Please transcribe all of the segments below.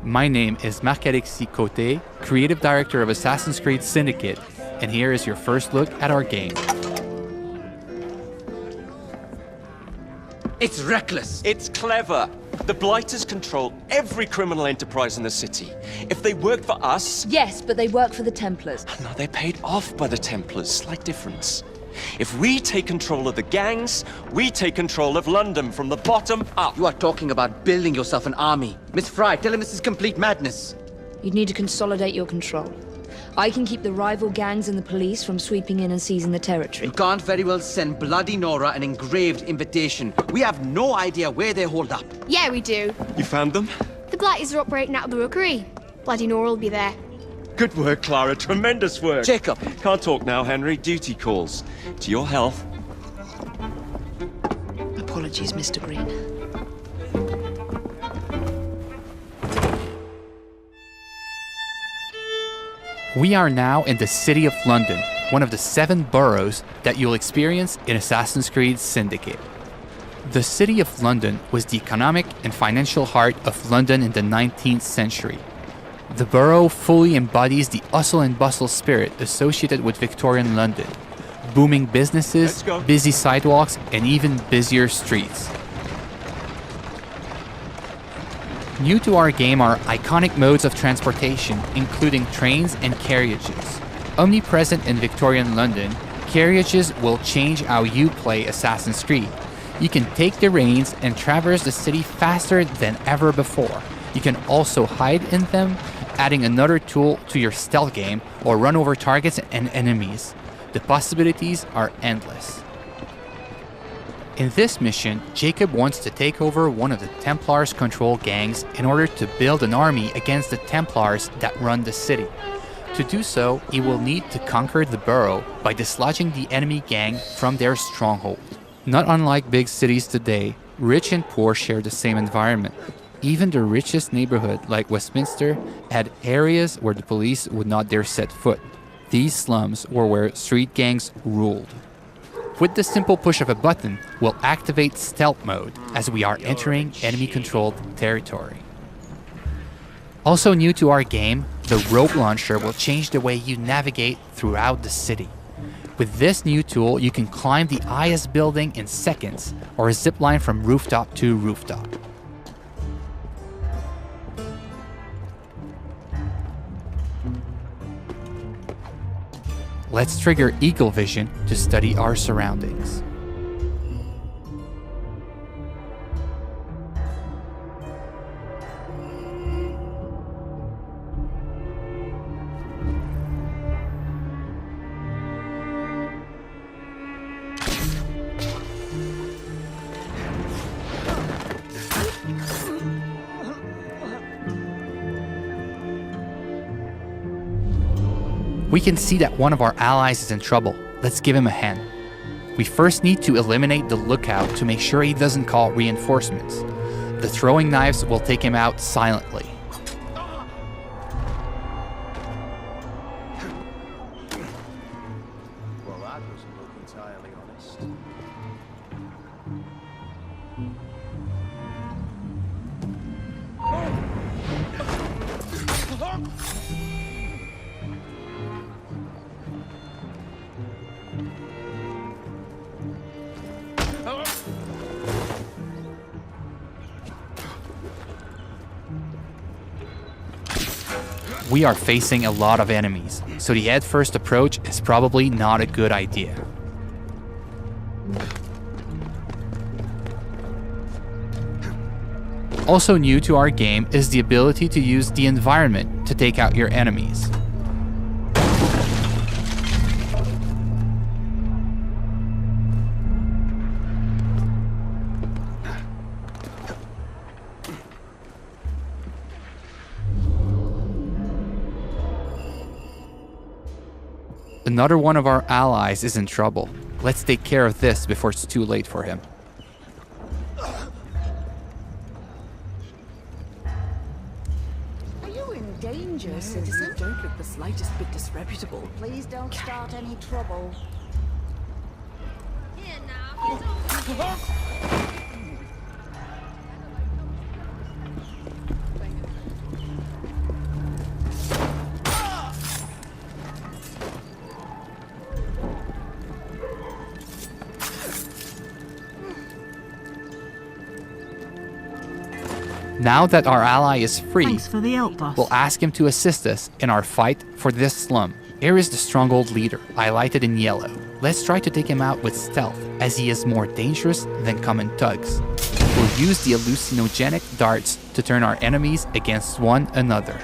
My name is Marc-Alexis Côté, Creative Director of Assassin's Creed Syndicate, and here is your first look at our game. It's reckless. It's clever. The Blighters control every criminal enterprise in the city. If they worked for us... Yes, but they work for the Templars. No, they're paid off by the Templars. Slight difference. If we take control of the gangs, we take control of London from the bottom up. You are talking about building yourself an army. Miss Fry, tell him this is complete madness. You'd need to consolidate your control. I can keep the rival gangs and the police from sweeping in and seizing the territory. You can't very well send Bloody Nora an engraved invitation. We have no idea where they hold up. Yeah, we do. You found them? The Blighters are operating out of the Rookery. Bloody Nora will be there. Good work, Clara. Tremendous work. Jacob. Can't talk now, Henry. Duty calls. To your health. Apologies, Mr. Green. We are now in the City of London, one of the 7 boroughs that you'll experience in Assassin's Creed Syndicate. The City of London was the economic and financial heart of London in the 19th century. The borough fully embodies the hustle and bustle spirit associated with Victorian London. Booming businesses, busy sidewalks, and even busier streets. New to our game are iconic modes of transportation, including trains and carriages. Omnipresent in Victorian London, carriages will change how you play Assassin's Creed. You can take the reins and traverse the city faster than ever before. You can also hide in them, adding another tool to your stealth game, or run over targets and enemies. The possibilities are endless. In this mission, Jacob wants to take over one of the Templars' controlled gangs in order to build an army against the Templars that run the city. To do so, he will need to conquer the borough by dislodging the enemy gang from their stronghold. Not unlike big cities today, rich and poor share the same environment. Even the richest neighborhood, like Westminster, had areas where the police would not dare set foot. These slums were where street gangs ruled. With the simple push of a button, we'll activate stealth mode as we are entering enemy-controlled territory. Also new to our game, the rope launcher will change the way you navigate throughout the city. With this new tool, you can climb the highest building in seconds, or zip line from rooftop to rooftop. Let's trigger Eagle Vision to study our surroundings. We can see that one of our allies is in trouble. Let's give him a hand. We first need to eliminate the lookout to make sure he doesn't call reinforcements. The throwing knives will take him out silently. Well, that doesn't look entirely honest. We are facing a lot of enemies, so the head-first approach is probably not a good idea. Also new to our game is the ability to use the environment to take out your enemies. Another one of our allies is in trouble. Let's take care of this before it's too late for him. Are you in danger, citizen? Don't look the slightest bit disreputable. Please don't start any trouble. Here now. Now that our ally is free, Thanks for the help, boss. we'll ask him to assist us in our fight for this slum. Here is the stronghold leader, highlighted in yellow. Let's try to take him out with stealth, as he is more dangerous than common thugs. We'll use the hallucinogenic darts to turn our enemies against one another.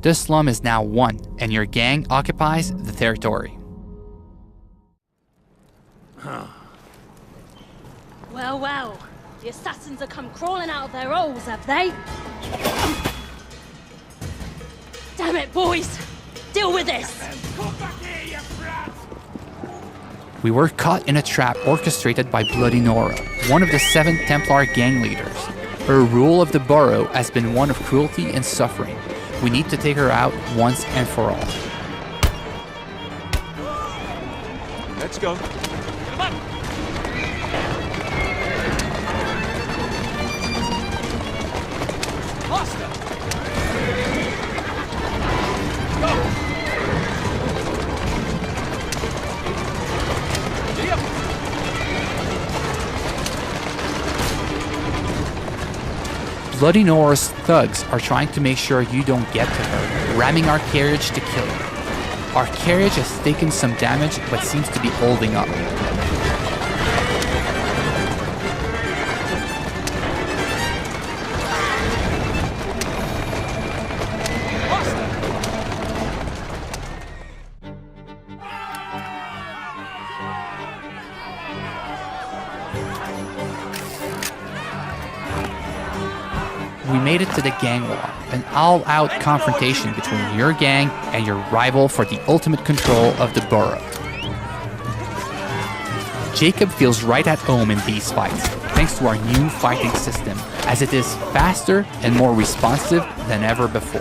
This slum is now won, and your gang occupies the territory. Well, well. The assassins have come crawling out of their holes, have they? Damn it, boys! Deal with this! We were caught in a trap orchestrated by Bloody Nora, one of the 7 Templar gang leaders. Her rule of the borough has been one of cruelty and suffering. We need to take her out once and for all. Let's go. Come on. Faster. Go. Bloody Nora's thugs are trying to make sure you don't get to her, ramming our carriage to kill her. Our carriage has taken some damage but seems to be holding up. We made it to the gang war, an all-out confrontation between your gang and your rival for the ultimate control of the borough. Jacob feels right at home in these fights, thanks to our new fighting system, as it is faster and more responsive than ever before.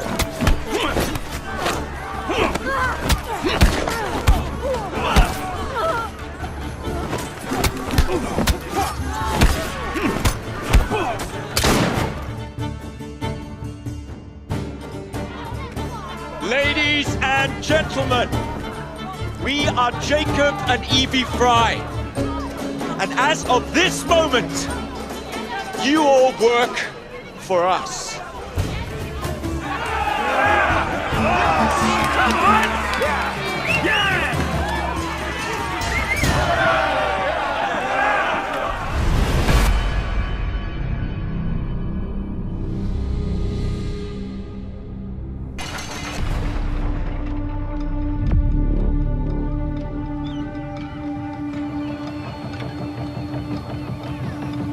Ladies and gentlemen, we are Jacob and Evie Fry. And as of this moment, you all work for us.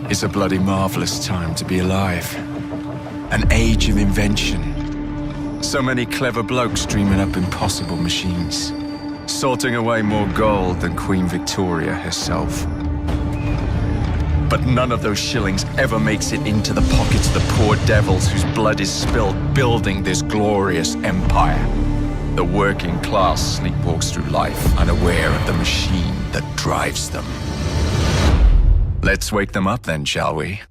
It's a bloody marvelous time to be alive. An age of invention. So many clever blokes dreaming up impossible machines. Sorting away more gold than Queen Victoria herself. But none of those shillings ever makes it into the pockets of the poor devils whose blood is spilled building this glorious empire. The working class sleepwalks through life unaware of the machine that drives them. Let's wake them up then, shall we?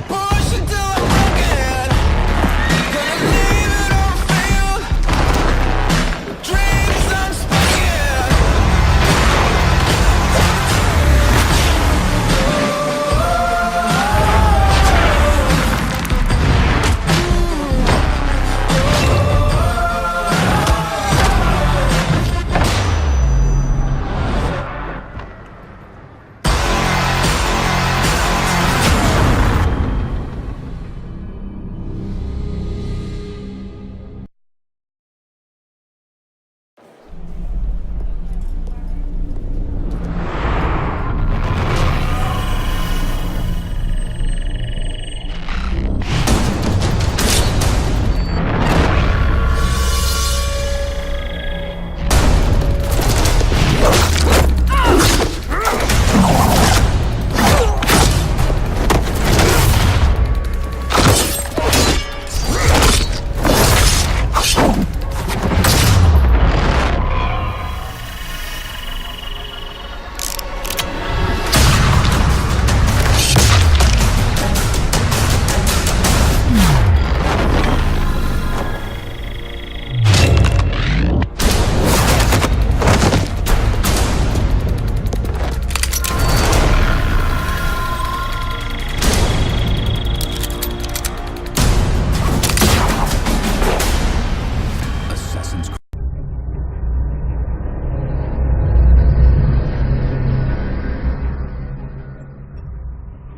Push until I'm broken.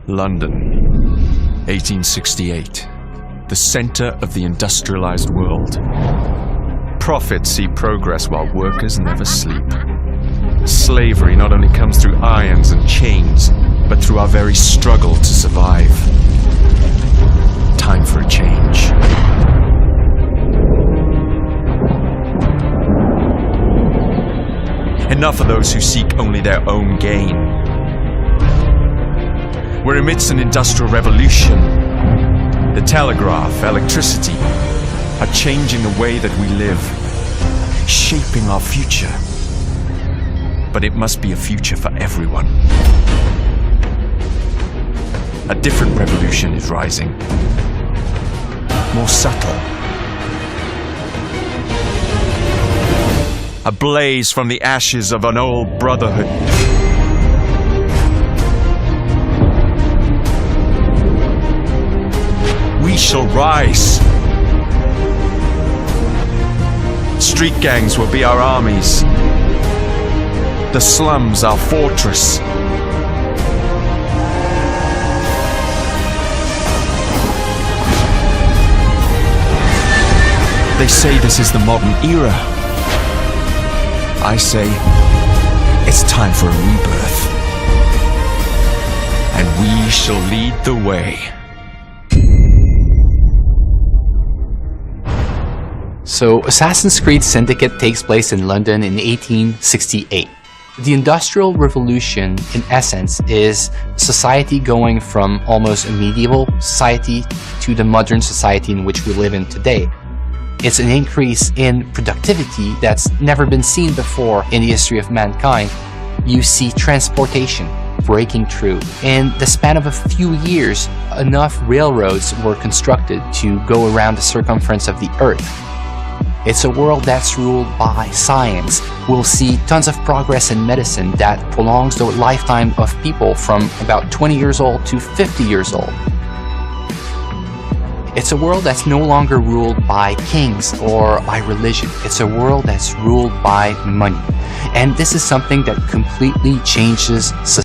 London, 1868. The center of the industrialized world. Profits see progress while workers never sleep. Slavery not only comes through irons and chains, but through our very struggle to survive. Time for a change. Enough of those who seek only their own gain. We're amidst an industrial revolution. The telegraph, electricity, are changing the way that we live, shaping our future. But it must be a future for everyone. A different revolution is rising, more subtle. A blaze from the ashes of an old brotherhood. We shall rise. Street gangs will be our armies. The slums our fortress. They say this is the modern era. I say, it's time for a rebirth. And we shall lead the way. So, Assassin's Creed Syndicate takes place in London in 1868. The Industrial Revolution, in essence, is society going from almost a medieval society to the modern society in which we live in today. It's an increase in productivity that's never been seen before in the history of mankind. You see transportation breaking through. In the span of a few years, enough railroads were constructed to go around the circumference of the Earth. It's a world that's ruled by science. We'll see tons of progress in medicine that prolongs the lifetime of people from about 20 years old to 50 years old. It's a world that's no longer ruled by kings or by religion. It's a world that's ruled by money. And this is something that completely changes society.